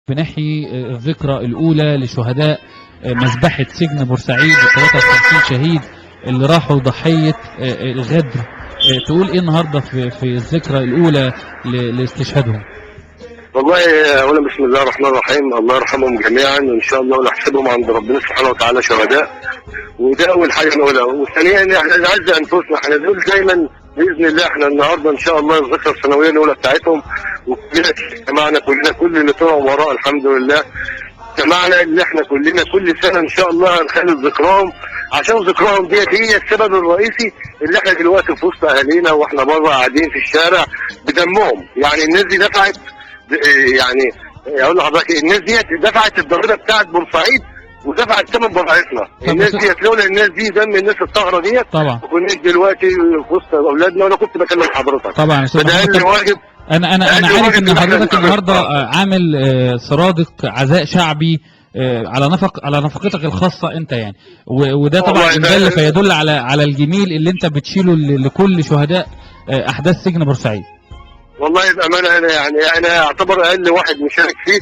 بنحيي الذكرى الأولى لشهداء مذبحة سجن بورسعيد 53 شهيد اللي راحوا ضحية الغدر. تقول ايه النهارده في الذكرى الأولى لاستشهادهم؟ والله اولا بسم الله الرحمن الرحيم، الله يرحمهم جميعا وان شاء الله ونحسبهم عند ربنا سبحانه وتعالى شهداء، وده اول حاجه نقولها. وثانيا احنا نعز انفسنا، احنا نقول دايما باذن الله احنا النهارده ان شاء الله الذكرى السنويه الاولى بتاعتهم، وكلنا جمعنا كل اللي طلعوا وراء الحمد لله جمعنا اللي احنا كلنا كل سنه ان شاء الله هنخلد ذكراهم، عشان ذكراهم ديت هي السبب الرئيسي اللي احنا دلوقتي في وسط اهالينا واحنا بره قاعدين في الشارع بدمهم. يعني الناس دي دفعت، يعني اقول لحضرتك الناس ديت دفعت الضريبه بتاعت بورسعيد ودفعت ثمن براءتنا. الناس ديت لولا الناس دي دم الناس الطاهره ديت طبعا ما كناش دلوقتي في وسط اولادنا، وانا كنت بكلم حضرتك طبعا. فده اقل واجب. انا عارف ان حضرتك النهارده عامل سرادق عزاء شعبي على نفقتك الخاصه انت يعني، وده طبعا دل فيدل على الجميل اللي انت بتشيله لكل شهداء احداث سجن بورسعيد. والله بامانه انا اعتبر اقل واحد مشارك فيه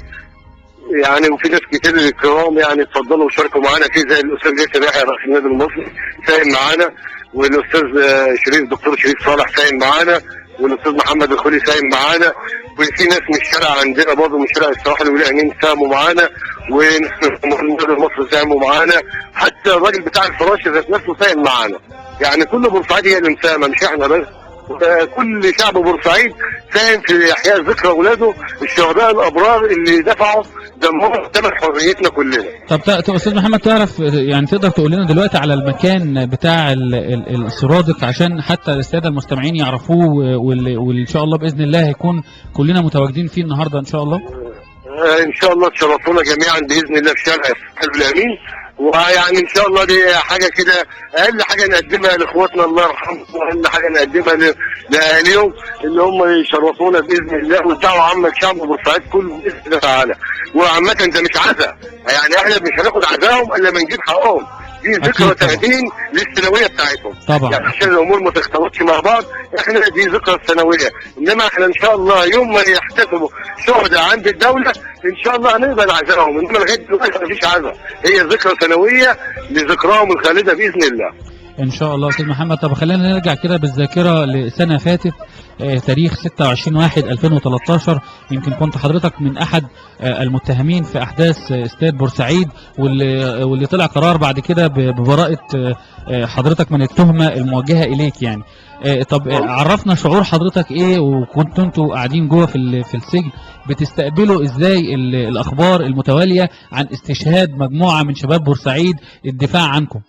يعني، وفي ناس كتير الكرام يعني اتفضلوا وشاركوا معانا فيه زي الاستاذ ياسر يحيى رئيس النادي المصري ساهم معانا، والاستاذ دكتور شريف صالح ساهم معانا، والاستاذ محمد الخولي ساهم معانا، وفي ناس من الشارع عندنا برضه من شارع السواحل والامين ساهموا معانا، والنادي المصري ساهموا معانا، حتى الراجل بتاع الفراشه ذات نفسه ساهم معانا. يعني كل بورسعيد هي اللي مساهمه مش احنا بس، كل شعب بورسعيد ساهم في احياء ذكرى اولاده الشهداء الابرار اللي دفعوا دمهم ثمن حريتنا كلنا. طب استاذ محمد تعرف يعني تقدر تقول لنا دلوقتي على المكان بتاع السرادق عشان حتى الساده المستمعين يعرفوه، وان شاء الله باذن الله هيكون كلنا متواجدين فيه النهارده ان شاء الله؟ ان شاء الله تشرفونا جميعا باذن الله في شارع السواحل والامين، ويعني ان شاء الله دي حاجه كده اقل حاجه نقدمها لاخواتنا الله يرحمهم، واقل حاجه نقدمها لاهاليهم اللي هم يشرفونا باذن الله، ويدعوا عامه شعب بورسعيد كله باذن الله تعالى. وعامه ده مش عزاء، يعني احنا مش هناخد عزاهم الا ما نجيب حقهم، دي ذكرى تهدين للسنويه بتاعتهم طبعا، يعني عشان الامور ما تختلطش مع بعض. احنا دي ذكرى السنويه، انما احنا ان شاء الله يوم ما يحتسبوا شهداء عند الدوله ان شاء الله هنقبل عزاهم، انما لغايه دلوقتي مفيش عزاء، هي ذكرى سنويه لذكراهم الخالده باذن الله ان شاء الله. استاذ محمد طب خلينا نرجع كده بالذاكره لسنه فاتت، تاريخ 26/1/2013 يمكن كنت حضرتك من احد المتهمين في احداث استاد بورسعيد، واللي طلع قرار بعد كده ببراءه حضرتك من التهمه الموجهه اليك يعني. طب عرفنا شعور حضرتك ايه، وكنتوا انتوا قاعدين جوه في السجن بتستقبلوا ازاي الاخبار المتواليه عن استشهاد مجموعه من شباب بورسعيد الدفاع عنكم؟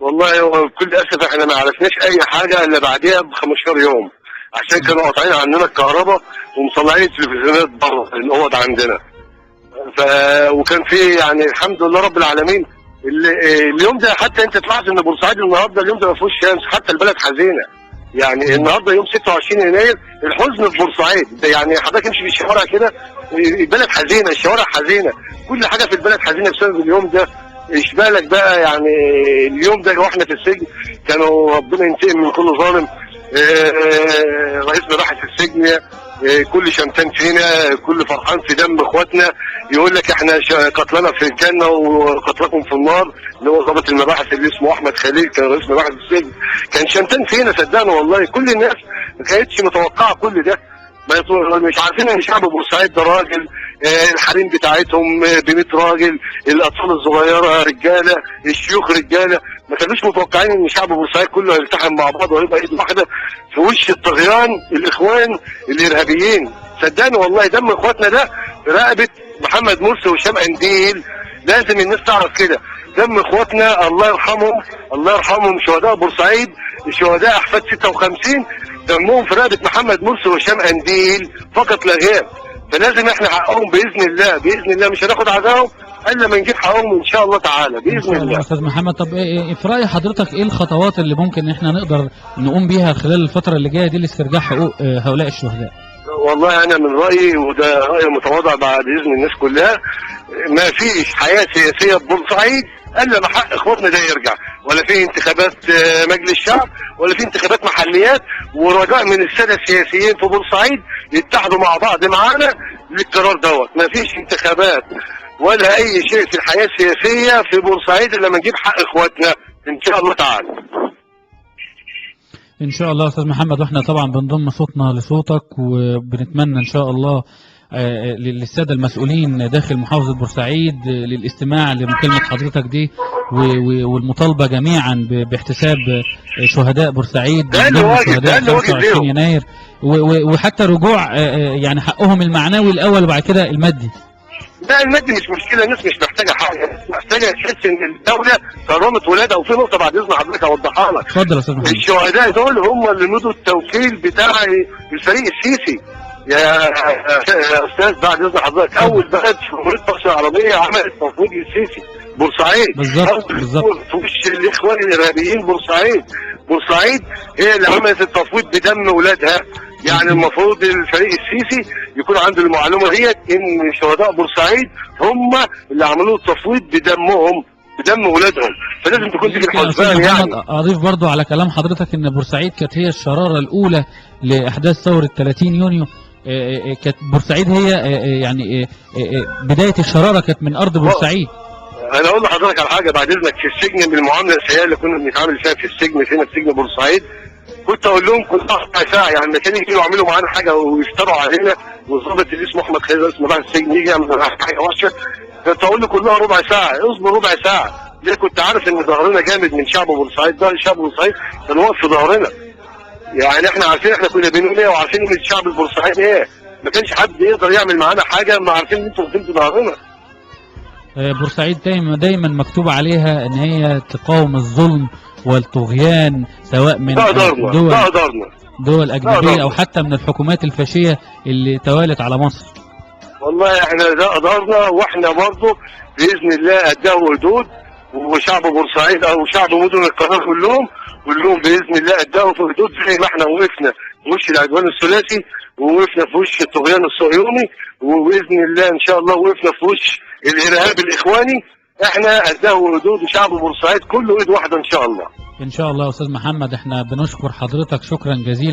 والله بكل اسف احنا ما عرفناش اي حاجه الا بعديها ب 15 يوم، عشان كانوا قاطعين عندنا الكهرباء ومطلعين التلفزيونات بره الاوض عندنا. وكان في يعني الحمد لله رب العالمين اليوم ده، حتى انت تلاحظ ان بورسعيد النهارده اليوم ده ما فيهوش شمس، حتى البلد حزينه. يعني النهارده يوم 26 يناير الحزن في بورسعيد، يعني حضرتك امشي في الشوارع كده البلد حزينه، الشوارع حزينه، كل حاجه في البلد حزينه بسبب اليوم ده. اشبالك بقى يعني اليوم ده واحنا في السجن كانوا ربنا ينتقم من كل ظالم. رئيس مباحث السجن كل شمتان فينا، كل فرحان في دم اخواتنا، يقول لك احنا قتلنا في الجنه وقتلكم في النار، اللي هو ضابط المباحث اللي اسمه احمد خليل كان رئيس مباحث السجن، كان شمتان فينا صدقنا والله. كل الناس ما كانتش متوقعه كل ده، مش عارفين ان شعب بورسعيد ده راجل، الحريم بتاعتهم ب 100 راجل، الاطفال الصغيره رجاله، الشيوخ رجاله، ما كانوش متوقعين ان شعب بورسعيد كله هيلتحم مع بعض وهيبقى ايد واحده في وش الطغيان الاخوان الارهابيين. صدقني والله دم اخواتنا ده في رقبه محمد مرسي وهشام قنديل، لازم الناس تعرف كده، دم اخواتنا الله يرحمهم الله يرحمهم شهداء بورسعيد، الشهداء احفاد 56 دمهم في رقبه محمد مرسي وهشام قنديل فقط لا غير. فلازم احنا حقهم باذن الله، باذن الله مش هناخد عزاهم الا ما نجيب حقهم ان شاء الله تعالى باذن الله. استاذ محمد طب في راي حضرتك ايه الخطوات اللي ممكن احنا نقدر نقوم بيها خلال الفتره اللي جايه دي لاسترجاع حقوق هؤلاء الشهداء؟ والله انا من رايي، وده راي متواضع بعد اذن الناس كلها، ما فيش حياه سياسيه بورسعيد الا ما حق اخواتنا ده يرجع، ولا في انتخابات مجلس شعب ولا في انتخابات محليات، ورجاء من الساده السياسيين في بورسعيد يتحدوا مع بعض معانا للقرار دوت. مفيش انتخابات ولا اي شيء في الحياه السياسيه في بورسعيد الا لما نجيب حق اخواتنا ان شاء الله تعالى. ان شاء الله يا استاذ محمد، واحنا طبعا بنضم صوتنا لصوتك، وبنتمنى ان شاء الله للساده المسؤولين داخل محافظه بورسعيد للاستماع لمكالمه حضرتك دي، والمطالبه جميعا باحتساب شهداء بورسعيد، شهداء 25 يناير، وحتى رجوع يعني حقهم المعنوي الاول وبعد كده المادي. لا المادي مش مشكله، الناس مش محتاجه حاجه، محتاجه تحس ان الدوله كرمت ولادها. وفي نقطه بعد اذن حضرتك اوضحها لك. اتفضل يا استاذ محمد. الشهداء دول هم اللي مدوا التوكيل بتاع الفريق السيسي يا استاذ. بعد اذن حضرتك اول بلد في جمهوريه مصر العربيه عملت تفويض للسيسي بورسعيد. بالظبط في وش الاخوان الارهابيين بورسعيد هي اللي عملت التفويض بدم ولادها. يعني المفروض الفريق السيسي يكون عنده المعلومه ديت ان شهداء بورسعيد هم اللي عملوا التفويض بدمهم، بدم ولادهم، فلازم تكون دي في الحسبان. يعني اضيف برضو على كلام حضرتك ان بورسعيد كانت هي الشراره الاولى لاحداث ثوره 30 يونيو. كانت بورسعيد هي يعني بدايه الشراره كانت من ارض بورسعيد. انا اقول لحضرتك على حاجه بعد اذنك. في السجن بالمعامله السيئه اللي كنا بنتعامل فيها في السجن هنا في سجن بورسعيد، كنت اقول لهم كل ساعه يعني لما كانوا يجوا يعملوا معانا حاجه ويفتروا علينا، والظابط اللي اسمه احمد خير اسمه راح السجن يجي يعمل حاجه وحشه، كنت اقول له كلها ربع ساعه، اصبر ربع ساعه. ليه؟ كنت عارف ان ظهرنا جامد من شعب بورسعيد. ده شعب بورسعيد كان واقف في ظهرنا. يعني احنا عارفين احنا كنا بنقول ايه، وعارفين ان الشعب البورسعيدي ايه. ما كانش حد يقدر يعمل معانا حاجه، ما عارفين ان انتوا واقفين في ظهرنا. بورسعيد دايما مكتوب عليها ان هي تقاوم الظلم والطغيان، سواء من دول اجنبيه او حتى من الحكومات الفاشيه اللي توالت على مصر. والله احنا ده قدرنا، واحنا برضه باذن الله قدها وحدود. وشعب بورسعيد او شعب مدن القناه كلهم باذن الله قدها في حدود، زي ما احنا وقفنا في وش العدوان الثلاثي، ووقفنا في وش الطغيان الصهيوني، وباذن الله ان شاء الله وقفنا في وش الارهاب الاخواني. احنا قدها وحدود، وشعب بورسعيد كله ايد واحده ان شاء الله. ان شاء الله يا استاذ محمد، احنا بنشكر حضرتك شكرا جزيلا.